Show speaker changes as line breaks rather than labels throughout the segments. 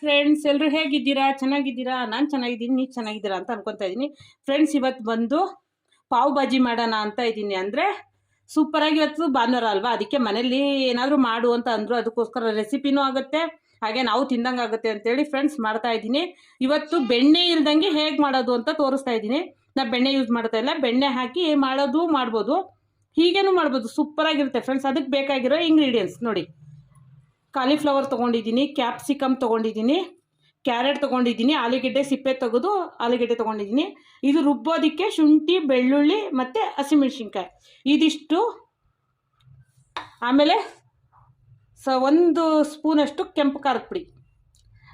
Friends, ಎಲ್ಲರೂ ಹೇಗಿದ್ದೀರಾ? ಚೆನ್ನಾಗಿದ್ದೀರಾ? ನಾನು ಚೆನ್ನಾಗಿದ್ದೀನಿ, ನೀವು ಚೆನ್ನಾಗಿದ್ದೀರಾ ಅಂತ ಅನ್ಕೊತಾ ಇದ್ದೀನಿ. ಫ್ರೆಂಡ್ಸ್, ಇವತ್ತು ಬಂದು ಪಾವ್ ಭಾಜಿ ಮಾಡೋಣ ಅಂತ ಇದ್ದೀನಿ. ಅಂದರೆ ಸೂಪರಾಗಿ ಇವತ್ತು ಭಾನುವಾರ ಅಲ್ವಾ, ಅದಕ್ಕೆ ಮನೇಲಿ ಏನಾದರೂ ಮಾಡು ಅಂತ ಅಂದರು. ಅದಕ್ಕೋಸ್ಕರ ರೆಸಿಪಿನೂ ಆಗುತ್ತೆ, ಹಾಗೆ ನಾವು ತಿಂದಂಗೆ ಆಗುತ್ತೆ ಅಂತೇಳಿ ಫ್ರೆಂಡ್ಸ್ ಮಾಡ್ತಾ ಇದ್ದೀನಿ. ಇವತ್ತು ಬೆಣ್ಣೆ ಇಲ್ದಂಗೆ ಹೇಗೆ ಮಾಡೋದು ಅಂತ ತೋರಿಸ್ತಾ ಇದ್ದೀನಿ. ನಾನು ಬೆಣ್ಣೆ ಯೂಸ್ ಮಾಡ್ತಾ ಇಲ್ಲ, ಬೆಣ್ಣೆ ಹಾಕಿ ಮಾಡೋದು ಮಾಡ್ಬೋದು, ಹೀಗೇನು ಮಾಡ್ಬೋದು, ಸೂಪರಾಗಿರುತ್ತೆ ಫ್ರೆಂಡ್ಸ್. ಅದಕ್ಕೆ ಬೇಕಾಗಿರೋ ಇಂಗ್ರೀಡಿಯೆಂಟ್ಸ್ ನೋಡಿ. ಕಾಲಿಫ್ಲವರ್ ತೊಗೊಂಡಿದ್ದೀನಿ, ಕ್ಯಾಪ್ಸಿಕಮ್ ತೊಗೊಂಡಿದ್ದೀನಿ, ಕ್ಯಾರೆಟ್ ತೊಗೊಂಡಿದ್ದೀನಿ, ಆಲೂಗೆಡ್ಡೆ ಸಿಪ್ಪೆ ತೆಗೆದು ಆಲೂಗೆಡ್ಡೆ ತೊಗೊಂಡಿದ್ದೀನಿ. ಇದು ರುಬ್ಬೋದಕ್ಕೆ ಶುಂಠಿ, ಬೆಳ್ಳುಳ್ಳಿ ಮತ್ತು ಹಸಿಮೆಣ್ಸಿನ್ಕಾಯಿ ಇದಿಷ್ಟು. ಆಮೇಲೆ 1 ಸ್ಪೂನಷ್ಟು ಕೆಂಪು ಖಾರದ ಪುಡಿ,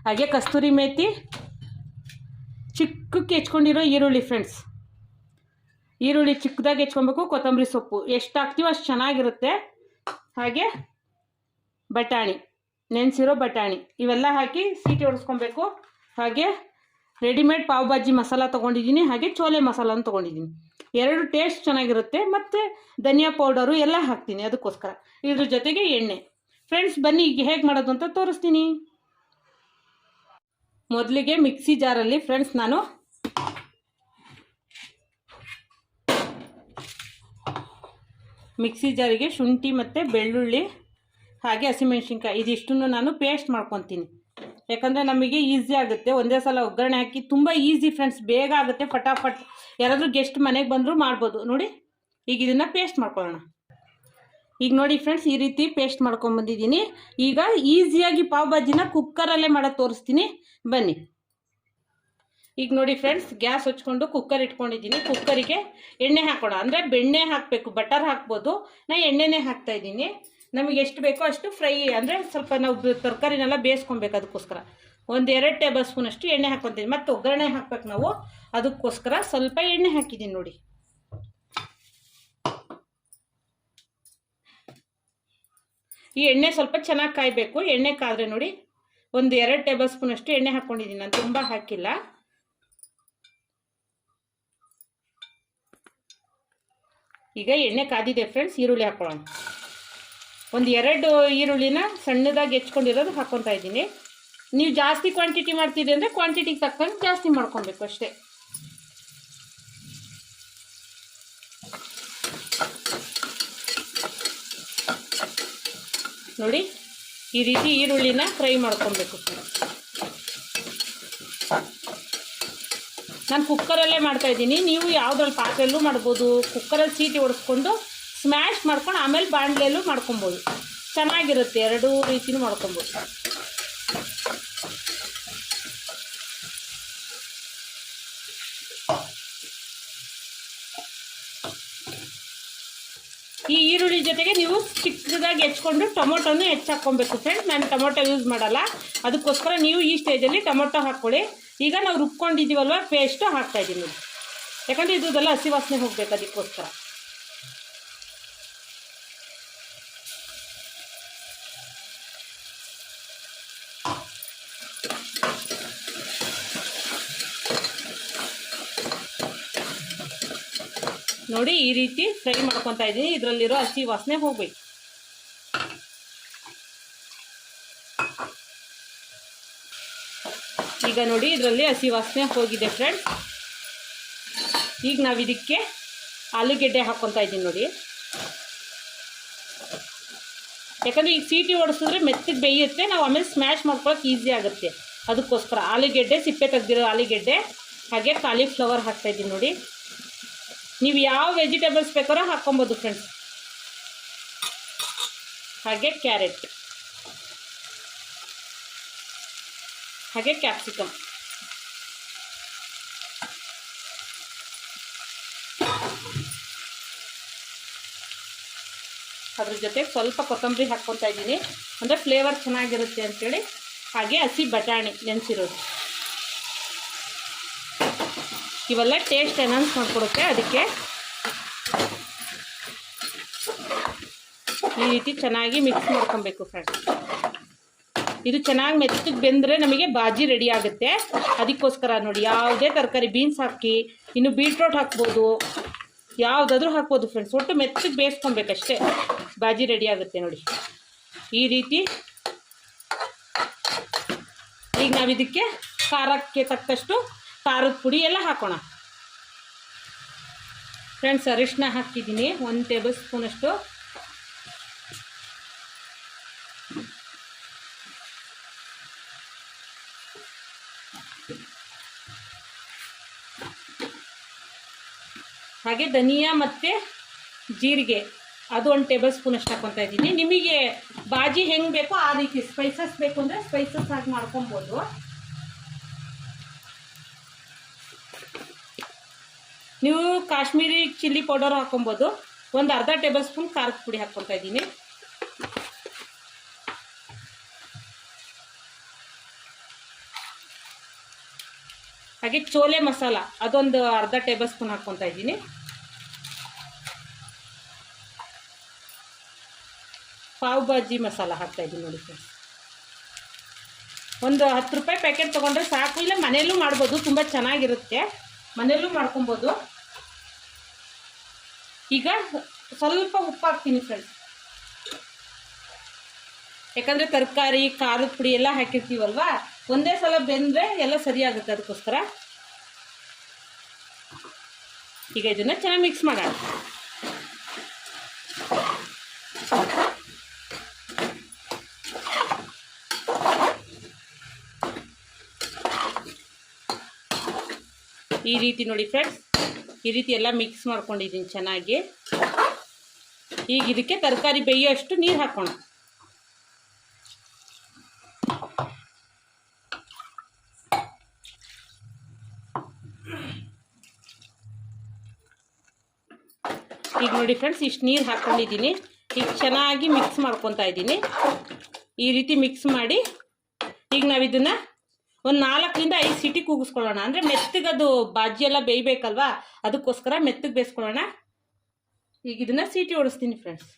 ಹಾಗೆ ಕಸ್ತೂರಿ ಮೇಥಿ, ಚಿಕ್ಕಕ್ಕೆ ಹೆಚ್ಕೊಂಡಿರೋ ಈರುಳ್ಳಿ ಫ್ರೆಂಡ್ಸ್. ಈರುಳ್ಳಿ ಚಿಕ್ಕದಾಗಿ ಹೆಚ್ಕೊಬೇಕು. ಕೊತ್ತಂಬರಿ ಸೊಪ್ಪು ಎಷ್ಟು ಹಾಕ್ತೀವೋ ಅಷ್ಟು ಚೆನ್ನಾಗಿರುತ್ತೆ. ಹಾಗೆ ಬಟಾಣಿ, ನೆನೆಸಿರೋ ಬಟಾಣಿ, ಇವೆಲ್ಲ ಹಾಕಿ ಸೀಟಿ ಹೊಡೆಸ್ಕೊಬೇಕು. ಹಾಗೆ ರೆಡಿಮೇಡ್ ಪಾವ್ ಭಾಜಿ ಮಸಾಲ ತೊಗೊಂಡಿದ್ದೀನಿ, ಹಾಗೆ ಚೋಲೆ ಮಸಾಲನ ತೊಗೊಂಡಿದ್ದೀನಿ. 2 ಟೇಸ್ಟ್ ಚೆನ್ನಾಗಿರುತ್ತೆ. ಮತ್ತು ಧನಿಯಾ ಪೌಡರು ಎಲ್ಲ ಹಾಕ್ತೀನಿ ಅದಕ್ಕೋಸ್ಕರ. ಇದ್ರ ಜೊತೆಗೆ ಎಣ್ಣೆ. ಫ್ರೆಂಡ್ಸ್, ಬನ್ನಿ ಈಗ ಹೇಗೆ ಮಾಡೋದು ಅಂತ ತೋರಿಸ್ತೀನಿ. ಮೊದಲಿಗೆ ಮಿಕ್ಸಿ ಜಾರಲ್ಲಿ ಫ್ರೆಂಡ್ಸ್ ನಾನು ಮಿಕ್ಸಿ ಜಾರಿಗೆ ಶುಂಠಿ ಮತ್ತು ಬೆಳ್ಳುಳ್ಳಿ ಹಾಗೆ ಹಸಿಮೆಣ್ಸಿನ್ಕಾಯಿ ಇದಿಷ್ಟನ್ನು ನಾನು ಪೇಸ್ಟ್ ಮಾಡ್ಕೊತೀನಿ. ಯಾಕಂದರೆ ನಮಗೆ ಈಸಿ ಆಗುತ್ತೆ, ಒಂದೇ ಸಲ ಒಗ್ಗರಣೆ ಹಾಕಿ. ತುಂಬ ಈಸಿ ಫ್ರೆಂಡ್ಸ್, ಬೇಗ ಆಗುತ್ತೆ, ಫಟಾಫಟ್. ಯಾರಾದರೂ ಗೆಸ್ಟ್ ಮನೆಗೆ ಬಂದರೂ ಮಾಡ್ಬೋದು. ನೋಡಿ, ಈಗ ಇದನ್ನು ಪೇಸ್ಟ್ ಮಾಡ್ಕೊಳ್ಳೋಣ. ಈಗ ನೋಡಿ ಫ್ರೆಂಡ್ಸ್, ಈ ರೀತಿ ಪೇಸ್ಟ್ ಮಾಡ್ಕೊಂಬಂದಿದ್ದೀನಿ. ಈಗ ಈಸಿಯಾಗಿ ಪಾವ್ ಭಾಜಿನ ಕುಕ್ಕರಲ್ಲೇ ಮಾಡೋದು ತೋರಿಸ್ತೀನಿ, ಬನ್ನಿ. ಈಗ ನೋಡಿ ಫ್ರೆಂಡ್ಸ್, ಗ್ಯಾಸ್ ಹಚ್ಕೊಂಡು ಕುಕ್ಕರ್ ಇಟ್ಕೊಂಡಿದ್ದೀನಿ. ಕುಕ್ಕರಿಗೆ ಎಣ್ಣೆ ಹಾಕೋಣ. ಅಂದರೆ ಬೆಣ್ಣೆ ಹಾಕಬೇಕು, ಬಟರ್ ಹಾಕ್ಬೋದು, ನಾನು ಎಣ್ಣೆನೇ ಹಾಕ್ತಾಯಿದ್ದೀನಿ. ನಮಗೆ ಎಷ್ಟು ಬೇಕೋ ಅಷ್ಟು ಫ್ರೈ, ಅಂದರೆ ಸ್ವಲ್ಪ ನಾವು ತರಕಾರಿನೆಲ್ಲ ಬೇಯಿಸ್ಕೊಬೇಕು. ಅದಕ್ಕೋಸ್ಕರ 1-2 ಟೇಬಲ್ ಸ್ಪೂನಷ್ಟು ಎಣ್ಣೆ ಹಾಕ್ಕೊತೀನಿ. ಮತ್ತು ಒಗ್ಗರಣೆ ಹಾಕ್ಬೇಕು ನಾವು, ಅದಕ್ಕೋಸ್ಕರ ಸ್ವಲ್ಪ ಎಣ್ಣೆ ಹಾಕಿದ್ದೀನಿ ನೋಡಿ. ಈ ಎಣ್ಣೆ ಸ್ವಲ್ಪ ಚೆನ್ನಾಗಿ ಕಾಯಬೇಕು. ಎಣ್ಣೆ ಕಾದ್ರೆ ನೋಡಿ, 1-2 ಟೇಬಲ್ ಸ್ಪೂನಷ್ಟು ಎಣ್ಣೆ ಹಾಕ್ಕೊಂಡಿದ್ದೀನಿ, ನಾನು ತುಂಬ ಹಾಕಿಲ್ಲ. ಈಗ ಎಣ್ಣೆ ಕಾದಿದೆ ಫ್ರೆಂಡ್ಸ್, ಈರುಳ್ಳಿ ಹಾಕೊಳ್ಳೋಣ. 1-2 ಈರುಳ್ಳಿನ ಸಣ್ಣದಾಗಿ ಹೆಚ್ಕೊಂಡಿರೋದು ಹಾಕ್ಕೊತಾ ಇದ್ದೀನಿ. ನೀವು ಜಾಸ್ತಿ ಕ್ವಾಂಟಿಟಿ ಮಾಡ್ತೀರಿ ಅಂದರೆ ಕ್ವಾಂಟಿಟಿಗೆ ತಕ್ಕಂಗೆ ಜಾಸ್ತಿ ಮಾಡ್ಕೊಬೇಕು ಅಷ್ಟೇ. ನೋಡಿ, ಈ ರೀತಿ ಈರುಳ್ಳಿನ ಫ್ರೈ ಮಾಡ್ಕೊಬೇಕು. ನಾನು ಕುಕ್ಕರಲ್ಲೇ ಮಾಡ್ತಾಯಿದ್ದೀನಿ, ನೀವು ಯಾವುದ್ರಲ್ಲಿ ಪಾತ್ರೆಯಲ್ಲೂ ಮಾಡ್ಬೋದು. ಕುಕ್ಕರಲ್ಲಿ ಸೀಟಿ ಹೊಡೆಸ್ಕೊಂಡು ಸ್ಮ್ಯಾಶ್ ಮಾಡ್ಕೊಂಡು ಆಮೇಲೆ ಬಾಣಲೆಯಲ್ಲೂ ಮಾಡ್ಕೊಬೋದು, ಚೆನ್ನಾಗಿರುತ್ತೆ. 2 ರೀತಿನೂ ಮಾಡ್ಕೊಬೋದು. ಈ ಈರುಳ್ಳಿ ಜೊತೆಗೆ ನೀವು ಚಿಕ್ಕದಾಗಿ ಹೆಚ್ಕೊಂಡು ಟೊಮೊಟೊನೂ ಹೆಚ್ಚಾಕ್ಕೊಬೇಕು ಫ್ರೆಂಡ್ಸ್. ನಾನು ಟೊಮೊಟೊ ಯೂಸ್ ಮಾಡಲ್ಲ, ಅದಕ್ಕೋಸ್ಕರ ನೀವು ಈ ಸ್ಟೇಜಲ್ಲಿ ಟೊಮೊಟೊ ಹಾಕ್ಕೊಳ್ಳಿ. ಈಗ ನಾವು ರುಬ್ಕೊಂಡಿದ್ದೀವಲ್ವ ಪೇಸ್ಟು ಹಾಕ್ತಾಯಿದ್ದೀನಿ, ಯಾಕಂದರೆ ಇದೆಲ್ಲ ಹಸಿ ವಾಸನೆ ಹೋಗ್ಬೇಕು, ಅದಕ್ಕೋಸ್ಕರ. ನೋಡಿ, ಈ ರೀತಿ ಫ್ರೈ ಮಾಡ್ಕೊತಾ ಇದ್ದೀನಿ. ಇದರಲ್ಲಿರೋ ಹಸಿ ವಾಸನೆ ಹೋಗ್ಬೇಕು. ಈಗ ನೋಡಿ, ಇದರಲ್ಲಿ ಹಸಿ ವಾಸನೆ ಹೋಗಿದೆ ಫ್ರೆಂಡ್ಸ್. ಈಗ ನಾವು ಇದಕ್ಕೆ ಆಲೂಗೆಡ್ಡೆ ಹಾಕ್ಕೊತಾ ಇದ್ದೀನಿ ನೋಡಿ. ಯಾಕಂದರೆ ಈಗ ಸೀಟಿ ಹೊಡೆಸಿದ್ರೆ ಮೆತ್ತಗೆ ಬೇಯುತ್ತೆ, ನಾವು ಆಮೇಲೆ ಸ್ಮ್ಯಾಶ್ ಮಾಡ್ಕೊಳಕ್ಕೆ ಈಸಿ ಆಗುತ್ತೆ. ಅದಕ್ಕೋಸ್ಕರ ಆಲೂಗೆಡ್ಡೆ, ಸಿಪ್ಪೆ ತೆಗೆದಿರೋ ಆಲೂಗೆಡ್ಡೆ, ಹಾಗೆ ಕಾಲಿಫ್ಲವರ್ ಹಾಕ್ತಾಯಿದ್ದೀನಿ ನೋಡಿ. ನೀವು ಯಾವ ವೆಜಿಟೇಬಲ್ಸ್ ಬೇಕಾದ್ರೂ ಹಾಕ್ಕೊಬೋದು ಫ್ರೆಂಡ್ಸ್. ಹಾಗೆ ಕ್ಯಾರೆಟ್, ಹಾಗೆ ಕ್ಯಾಪ್ಸಿಕಮ್, ಅದ್ರ ಜೊತೆ ಸ್ವಲ್ಪ ಕೊತ್ತಂಬರಿ ಹಾಕ್ಕೊತಾ ಇದ್ದೀನಿ, ಅಂದರೆ ಫ್ಲೇವರ್ ಚೆನ್ನಾಗಿರುತ್ತೆ ಅಂಥೇಳಿ. ಹಾಗೆ ಹಸಿ ಬಟಾಣಿ ನೆನೆಸಿರೋದು, ಇವೆಲ್ಲ ಟೇಸ್ಟ್ ಎನ್ಹಾನ್ಸ್ ಮಾಡಿಕೊಡುತ್ತೆ. ಅದಕ್ಕೆ ಈ ರೀತಿ ಚೆನ್ನಾಗಿ ಮಿಕ್ಸ್ ಮಾಡ್ಕೊಬೇಕು ಫ್ರೆಂಡ್ಸ್. ಇದು ಚೆನ್ನಾಗಿ ಮೆತ್ತಗೆ ಬೆಂದರೆ ನಮಗೆ ಬಾಜಿ ರೆಡಿ ಆಗುತ್ತೆ. ಅದಕ್ಕೋಸ್ಕರ ನೋಡಿ, ಯಾವುದೇ ತರಕಾರಿ, ಬೀನ್ಸ್ ಹಾಕಿ, ಇನ್ನು ಬೀಟ್ರೋಟ್ ಹಾಕ್ಬೋದು, ಯಾವುದಾದ್ರೂ ಹಾಕ್ಬೋದು ಫ್ರೆಂಡ್ಸ್. ಒಟ್ಟು ಮೆತ್ತಗೆ ಬೇಯಿಸ್ಕೊಬೇಕಷ್ಟೇ, ಬಾಜಿ ರೆಡಿ ಆಗುತ್ತೆ ನೋಡಿ. ಈ ರೀತಿ ಈಗ ನಾವು ಇದಕ್ಕೆ ಖಾರಕ್ಕೆ ತಕ್ಕಷ್ಟು ಖಾರದ ಪುಡಿ ಎಲ್ಲ ಹಾಕೋಣ ಫ್ರೆಂಡ್ಸ್. ಅರಿಶಿನ ಹಾಕಿದ್ದೀನಿ 1 ಟೇಬಲ್ ಸ್ಪೂನಷ್ಟು. ಹಾಗೆ ಧನಿಯಾ ಮತ್ತು ಜೀರಿಗೆ ಅದು 1 ಟೇಬಲ್ ಸ್ಪೂನಷ್ಟು ಹಾಕ್ಕೊತಾ ಇದ್ದೀನಿ. ನಿಮಗೆ ಬಾಜಿ ಹೆಂಗೆ ಬೇಕೋ ಆ ರೀತಿ ಸ್ಪೈಸಸ್ ಬೇಕು ಅಂದರೆ ಸ್ಪೈಸಸ್ ಹಾಕಿ ಮಾಡ್ಕೊಬೋದು. ನೀವು ಕಾಶ್ಮೀರಿ ಚಿಲ್ಲಿ ಪೌಡರ್ ಹಾಕೊಬೋದು. ಒಂದು ಅರ್ಧ ಟೇಬಲ್ ಸ್ಪೂನ್ ಖಾರದ ಪುಡಿ ಹಾಕ್ಕೊತಾ ಇದ್ದೀನಿ. ಹಾಗೆ ಚೋಲೆ ಮಸಾಲ ಅದೊಂದು ಅರ್ಧ ಟೇಬಲ್ ಸ್ಪೂನ್ ಹಾಕ್ಕೊತಾ ಇದ್ದೀನಿ. ಪಾವ್ ಭಾಜಿ ಮಸಾಲ ಹಾಕ್ತಾಯಿದ್ದೀನಿ ನೋಡಿ ಫ್ರೆಂಡ್ಸ್. ಒಂದು 10 ರೂಪಾಯಿ ಪ್ಯಾಕೆಟ್ ತೊಗೊಂಡ್ರೆ ಸಾಕು, ಇಲ್ಲ ಮನೆಯಲ್ಲೂ ಮಾಡ್ಬೋದು, ತುಂಬ ಚೆನ್ನಾಗಿರುತ್ತೆ, ಮನೆಯಲ್ಲೂ ಮಾಡ್ಕೊಬೋದು. ಈಗ ಸ್ವಲ್ಪ ಉಪ್ಪು ಹಾಕ್ತೀನಿ ಫ್ರೆಂಡ್ಸ್, ಯಾಕಂದರೆ ತರಕಾರಿ ಖಾರದ ಪುಡಿ ಎಲ್ಲ ಹಾಕಿರ್ತೀವಲ್ವ, ಒಂದೇ ಸಲ ಬೆಂದರೆ ಎಲ್ಲ ಸರಿಯಾಗುತ್ತೆ, ಅದಕ್ಕೋಸ್ಕರ. ಈಗ ಇದನ್ನು ಚೆನ್ನಾಗಿ ಮಿಕ್ಸ್ ಮಾಡೋಣ. ಈ ರೀತಿ ನೋಡಿ ಫ್ರೆಂಡ್ಸ್, ಈ ರೀತಿ ಎಲ್ಲ ಮಿಕ್ಸ್ ಮಾಡ್ಕೊಂಡಿದ್ದೀನಿ ಚೆನ್ನಾಗಿ. ಈಗ ಇದಕ್ಕೆ ತರಕಾರಿ ಬೇಯೋಷ್ಟು ನೀರು ಹಾಕೋಣ. ಈಗ ನೋಡಿ ಫ್ರೆಂಡ್ಸ್, ಇಷ್ಟು ನೀರು ಹಾಕ್ಕೊಂಡಿದ್ದೀನಿ. ಈಗ ಚೆನ್ನಾಗಿ ಮಿಕ್ಸ್ ಮಾಡ್ಕೊತಾ ಇದ್ದೀನಿ. ಈ ರೀತಿ ಮಿಕ್ಸ್ ಮಾಡಿ ಈಗ ನಾವು ಇದನ್ನು ಒಂದು 4 ರಿಂದ 5 ಸೀಟಿ ಕೂಗಿಸ್ಕೊಳ್ಳೋಣ. ಅಂದರೆ ಮೆತ್ತಗೆ ಅದು ಬಾಜಿ ಎಲ್ಲ ಬೇಯಬೇಕಲ್ವಾ, ಅದಕ್ಕೋಸ್ಕರ ಮೆತ್ತಗೆ ಬೇಯಿಸ್ಕೊಳ್ಳೋಣ. ಈಗ ಇದನ್ನು ಸೀಟಿ ಓಡಿಸ್ತೀನಿ ಫ್ರೆಂಡ್ಸ್.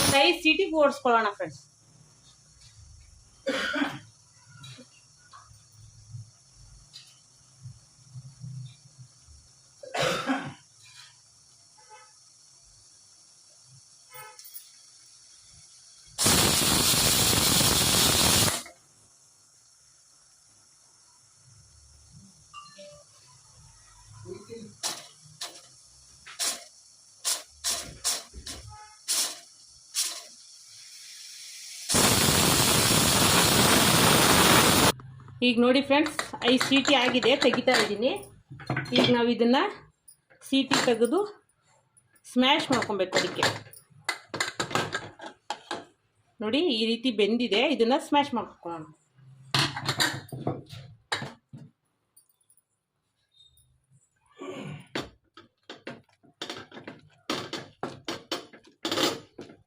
ಒಂದು 5 ಸೀಟಿ ಓಡಿಸ್ಕೊಳ್ಳೋಣ ಫ್ರೆಂಡ್ಸ್. ಈಗ ನೋಡಿ ಫ್ರೆಂಡ್ಸ್, 5 ಸೀಟಿ ಆಗಿದೆ, ತೆಗಿತಾ ಇದ್ದೀನಿ. ಈಗ ನಾವು ಇದನ್ನು ಸೀಟಿ ತೆಗೆದು ಸ್ಮ್ಯಾಶ್ ಮಾಡ್ಕೊಬೇಕು. ಅದಕ್ಕೆ ನೋಡಿ ಈ ರೀತಿ ಬೆಂದಿದೆ, ಇದನ್ನು ಸ್ಮ್ಯಾಶ್ ಮಾಡ್ಕೊಳ್ಳೋಣ.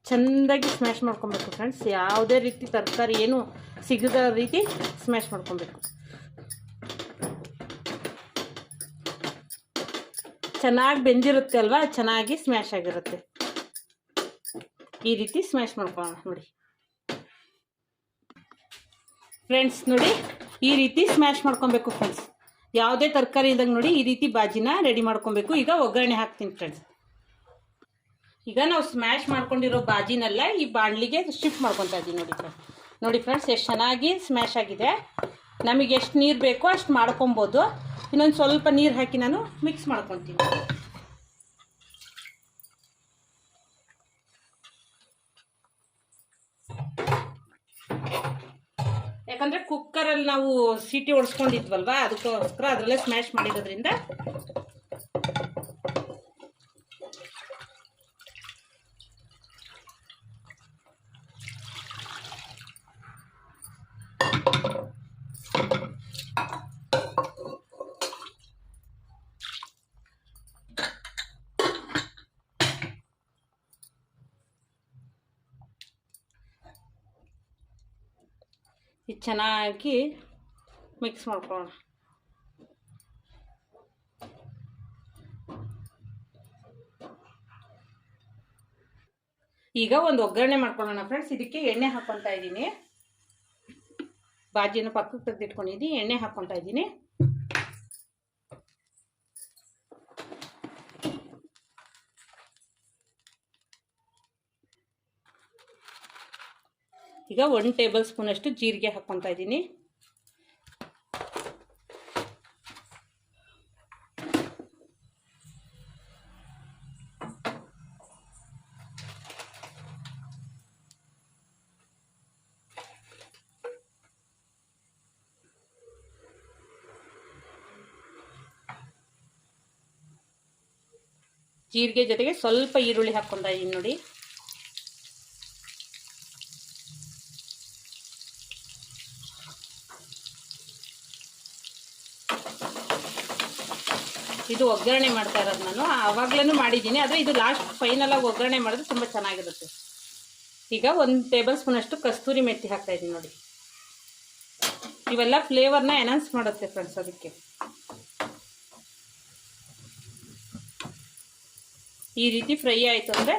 ಚೆಂದಾಗಿ ಸ್ಮ್ಯಾಶ್ ಮಾಡ್ಕೊಬೇಕು ಫ್ರೆಂಡ್ಸ್. ಯಾವುದೇ ರೀತಿ ತರಕಾರಿ ಏನು ಸಿಗದ ರೀತಿ ಸ್ಮ್ಯಾಶ್ ಮಾಡ್ಕೊಬೇಕು. ಚೆನ್ನಾಗಿ ಬೆಂದಿರುತ್ತೆ ಅಲ್ವಾ, ಚೆನ್ನಾಗಿ ಸ್ಮ್ಯಾಶ್ ಆಗಿರುತ್ತೆ. ಈ ರೀತಿ ಸ್ಮ್ಯಾಶ್ ಮಾಡ್ಕೊಳ್ಳೋಣ ನೋಡಿ ಫ್ರೆಂಡ್ಸ್. ನೋಡಿ ಈ ರೀತಿ ಸ್ಮ್ಯಾಶ್ ಮಾಡ್ಕೊಬೇಕು ಫ್ರೆಂಡ್ಸ್. ಯಾವುದೇ ತರಕಾರಿ ಇದ್ದಂಗೆ ನೋಡಿ ಈ ರೀತಿ ಬಾಜಿನ ರೆಡಿ ಮಾಡ್ಕೊಬೇಕು. ಈಗ ಒಗ್ಗರಣೆ ಹಾಕ್ತೀನಿ ಫ್ರೆಂಡ್ಸ್. ಈಗ ನಾವು ಸ್ಮ್ಯಾಶ್ ಮಾಡ್ಕೊಂಡಿರೋ ಬಾಜಿನೆಲ್ಲ ಈ ಬಾಣಲಿಗೆ ಶಿಫ್ಟ್ ಮಾಡ್ಕೊತಾ ಇದ್ದೀವಿ ನೋಡಿ ಫ್ರೆಂಡ್ಸ್. ನೋಡಿ ಫ್ರೆಂಡ್ಸ್, ಎಷ್ಟು ಚೆನ್ನಾಗಿ ಸ್ಮ್ಯಾಶ್ ಆಗಿದೆ. ನಮಗೆ ಎಷ್ಟು ನೀರು ಬೇಕೋ ಅಷ್ಟು ಮಾಡ್ಕೊಬೋದು. ಇನ್ನೊಂದು ಸ್ವಲ್ಪ ನೀರು ಹಾಕಿ ನಾನು ಮಿಕ್ಸ್ ಮಾಡ್ಕೊತೀನಿ. ಯಾಕಂದರೆ ಕುಕ್ಕರಲ್ಲಿ ನಾವು ಸೀಟಿ ಹೊಡ್ಸ್ಕೊಂಡಿದ್ವಲ್ವ, ಅದಕ್ಕೋಸ್ಕರ ಅದರಲ್ಲೇ ಸ್ಮ್ಯಾಶ್ ಮಾಡಿರೋದ್ರಿಂದ ಇದು ಚೆನ್ನಾಗಿ ಮಿಕ್ಸ್ ಮಾಡ್ಕೊಳ್ಳೋಣ. ಈಗ ಒಂದು ಒಗ್ಗರಣೆ ಮಾಡ್ಕೊಳ್ಳೋಣ ಫ್ರೆಂಡ್ಸ್. ಇದಕ್ಕೆ ಎಣ್ಣೆ ಹಾಕ್ಕೊತಾ ಇದ್ದೀನಿ. ಬಾಜಿನ ಪಕ್ಕಕ್ಕೆ ತೆಗೆದಿಟ್ಕೊಂಡಿದ್ದೀನಿ. ಎಣ್ಣೆ ಹಾಕ್ಕೊತಾ ಇದ್ದೀನಿ. ಈಗ 1 ಟೇಬಲ್ ಸ್ಪೂನ್ ಅಷ್ಟು ಜೀರಿಗೆ ಹಾಕ್ಕೊತಾ ಇದ್ದೀನಿ. ಜೀರಿಗೆ ಜೊತೆಗೆ ಸ್ವಲ್ಪ ಈರುಳ್ಳಿ ಹಾಕ್ಕೊತಾ ಇದ್ದೀನಿ ನೋಡಿ. ಇದು ಒಗ್ಗರಣೆ ಮಾಡ್ತಾ ಇರೋದು ನಾನು ಆವಾಗ್ಲೂ ಮಾಡಿದ್ದೀನಿ, ಆದರೆ ಇದು ಲಾಸ್ಟ್ ಫೈನಲಾಗಿ ಒಗ್ಗರಣೆ ಮಾಡಿದ್ರೆ ತುಂಬ ಚೆನ್ನಾಗಿರುತ್ತೆ. ಈಗ 1 ಟೇಬಲ್ ಸ್ಪೂನ್ ಅಷ್ಟು ಕಸ್ತೂರಿ ಮೆಥಿ ಹಾಕ್ತಾ ಇದ್ದೀನಿ ನೋಡಿ. ಇವೆಲ್ಲ ಫ್ಲೇವರ್ನ ಎನ್ಹಾನ್ಸ್ ಮಾಡುತ್ತೆ ಫ್ರೆಂಡ್ಸ್. ಅದಕ್ಕೆ ಈ ರೀತಿ ಫ್ರೈ ಆಯಿತು ಅಂದರೆ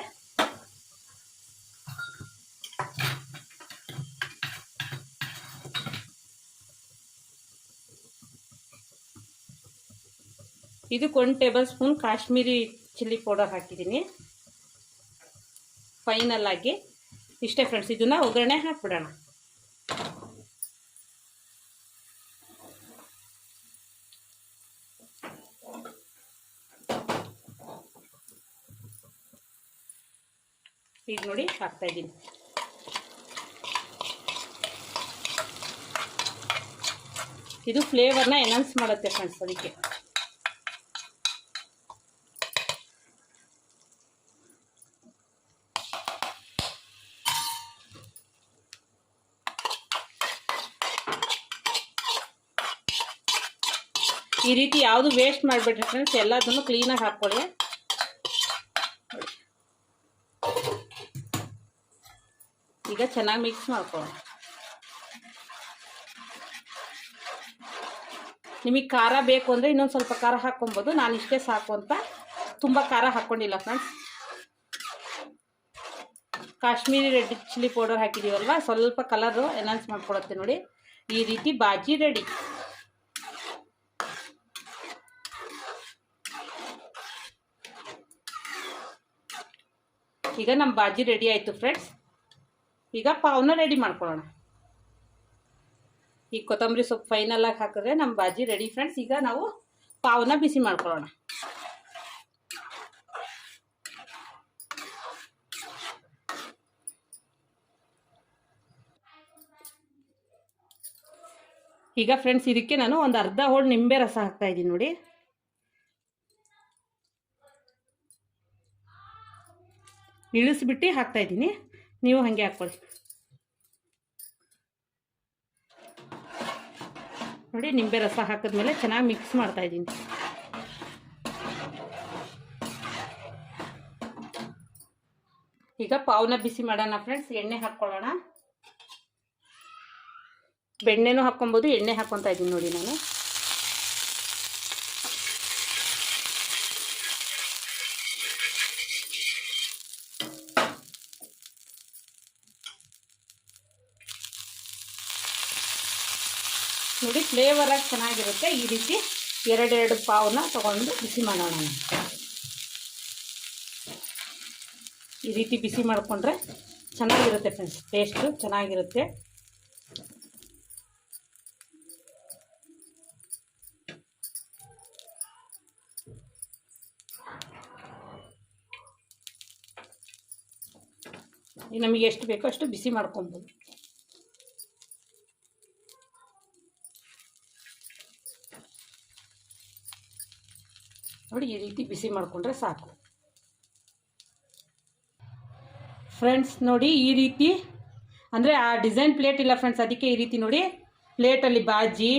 ಇದಕ್ಕೆ 1 table spoon Kashmiri chilli powder ಹಾಕಿದ್ದೀನಿ ಫೈನಲ್ ಆಗಿ. ಇಷ್ಟೇ ಫ್ರೆಂಡ್ಸ್, ಇದನ್ನು ಒಗ್ಗರಣೆ ಹಾಕ್ಬಿಡೋಣ. ಈಗ ನೋಡಿ ಹಾಕ್ತಾ ಇದ್ದೀನಿ. ಇದು ಫ್ಲೇವರ್ನ ಎನ್ಹಾನ್ಸ್ ಮಾಡುತ್ತೆ ಫ್ರೆಂಡ್ಸ್. ಅದಕ್ಕೆ ಈ ರೀತಿ ಯಾವುದು ವೇಸ್ಟ್ ಮಾಡಬೇಡ್ರಿ ಫ್ರೆಂಡ್ಸ್, ಎಲ್ಲದನ್ನು ಕ್ಲೀನಾಗಿ ಹಾಕ್ಕೊಳ್ಳಿ. ಈಗ ಚೆನ್ನಾಗಿ ಮಿಕ್ಸ್ ಮಾಡ್ಕೊಳ್ಳೋಣ. ನಿಮಗೆ ಖಾರ ಬೇಕು ಅಂದರೆ ಇನ್ನೊಂದು ಸ್ವಲ್ಪ ಖಾರ ಹಾಕ್ಕೊಬೋದು. ನಾನು ಇಷ್ಟೇ ಸಾಕು ಅಂತ ತುಂಬ ಖಾರ ಹಾಕ್ಕೊಂಡಿಲ್ಲ friends. Kashmiri red chilli powder ಹಾಕಿದ್ದೀವಲ್ವ, ಸ್ವಲ್ಪ ಕಲರು ಎನ್ಹಾನ್ಸ್ ಮಾಡ್ಕೊಳುತ್ತೆ ನೋಡಿ. ಈ ರೀತಿ ಬಾಜಿ ರೆಡಿ. ಈಗ ನಮ್ಮ ಬಾಜಿ ರೆಡಿ ಆಯಿತು ಫ್ರೆಂಡ್ಸ್. ಈಗ ಪಾವ್ನ ರೆಡಿ ಮಾಡ್ಕೊಳ್ಳೋಣ. ಈ ಕೊತ್ತಂಬರಿ ಸೊಪ್ಪು ಫೈನಲಾಗಿ ಹಾಕಿದ್ರೆ ನಮ್ಮ ಬಾಜಿ ರೆಡಿ ಫ್ರೆಂಡ್ಸ್. ಈಗ ನಾವು ಪಾವ್ನ ಬಿಸಿ ಮಾಡ್ಕೊಳ್ಳೋಣ. ಈಗ ಫ್ರೆಂಡ್ಸ್ ಇದಕ್ಕೆ ನಾನು ಒಂದು ಅರ್ಧ ಹೋಳು ನಿಂಬೆ ರಸ ಹಾಕ್ತಾ ಇದ್ದೀನಿ ನೋಡಿ. ಇಳಿಸ್ಬಿಟ್ಟು ಹಾಕ್ತಾ ಇದ್ದೀನಿ, ನೀವು ಹಾಗೆ ಹಾಕ್ಕೊಳ್ಳಿ ನೋಡಿ. ನಿಂಬೆ ರಸ ಹಾಕಿದ್ಮೇಲೆ ಚೆನ್ನಾಗಿ ಮಿಕ್ಸ್ ಮಾಡ್ತಾ ಇದ್ದೀನಿ. ಈಗ ಪಾವ್ನ ಬಿಸಿ ಮಾಡೋಣ ಫ್ರೆಂಡ್ಸ್. ಎಣ್ಣೆ ಹಾಕ್ಕೊಳ್ಳೋಣ. ಬೆಣ್ಣೆನೂ ಹಾಕ್ಕೊಬೋದು, ಎಣ್ಣೆ ಹಾಕ್ಕೊತಾ ಇದ್ದೀನಿ ನೋಡಿ ನಾನು. ನೋಡಿ ಫ್ಲೇವರಾಗಿ ಚೆನ್ನಾಗಿರುತ್ತೆ. ಈ ರೀತಿ 2 ಪಾವನ್ನ ತೊಗೊಂಡು ಬಿಸಿ ಮಾಡೋಣ. ಈ ರೀತಿ ಬಿಸಿ ಮಾಡಿಕೊಂಡ್ರೆ ಚೆನ್ನಾಗಿರುತ್ತೆ ಫ್ರೆಂಡ್ಸ್, ಟೇಸ್ಟು ಚೆನ್ನಾಗಿರುತ್ತೆ. ನಮಗೆ ಎಷ್ಟು ಬೇಕೋ ಅಷ್ಟು ಬಿಸಿ ಮಾಡ್ಕೊಬೋದು. ನೋಡಿ ಈ ರೀತಿ ಬಿಸಿ ಮಾಡಿಕೊಂಡ್ರೆ ಸಾಕು ಫ್ರೆಂಡ್ಸ್. ನೋಡಿ ಈ ರೀತಿ ಅಂದರೆ ಆ ಡಿಸೈನ್ ಪ್ಲೇಟ್ ಇಲ್ಲ ಫ್ರೆಂಡ್ಸ್, ಅದಕ್ಕೆ ಈ ರೀತಿ ನೋಡಿ ಪ್ಲೇಟಲ್ಲಿ ಬಾಜಿ,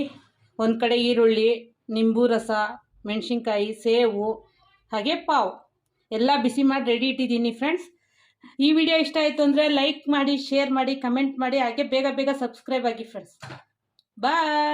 ಒಂದು ಕಡೆ ಈರುಳ್ಳಿ, ನಿಂಬು ರಸ, ಮೆಣಸಿನ್ಕಾಯಿ, ಸೇವು, ಹಾಗೆ ಪಾವ್ ಎಲ್ಲ ಬಿಸಿ ಮಾಡಿ ರೆಡಿ ಇಟ್ಟಿದ್ದೀನಿ ಫ್ರೆಂಡ್ಸ್. ಈ ವಿಡಿಯೋ ಇಷ್ಟ ಆಯಿತು ಅಂದರೆ ಲೈಕ್ ಮಾಡಿ, ಶೇರ್ ಮಾಡಿ, ಕಮೆಂಟ್ ಮಾಡಿ, ಹಾಗೆ ಬೇಗ ಬೇಗ ಸಬ್ಸ್ಕ್ರೈಬ್ ಆಗಿ ಫ್ರೆಂಡ್ಸ್. ಬಾಯ್.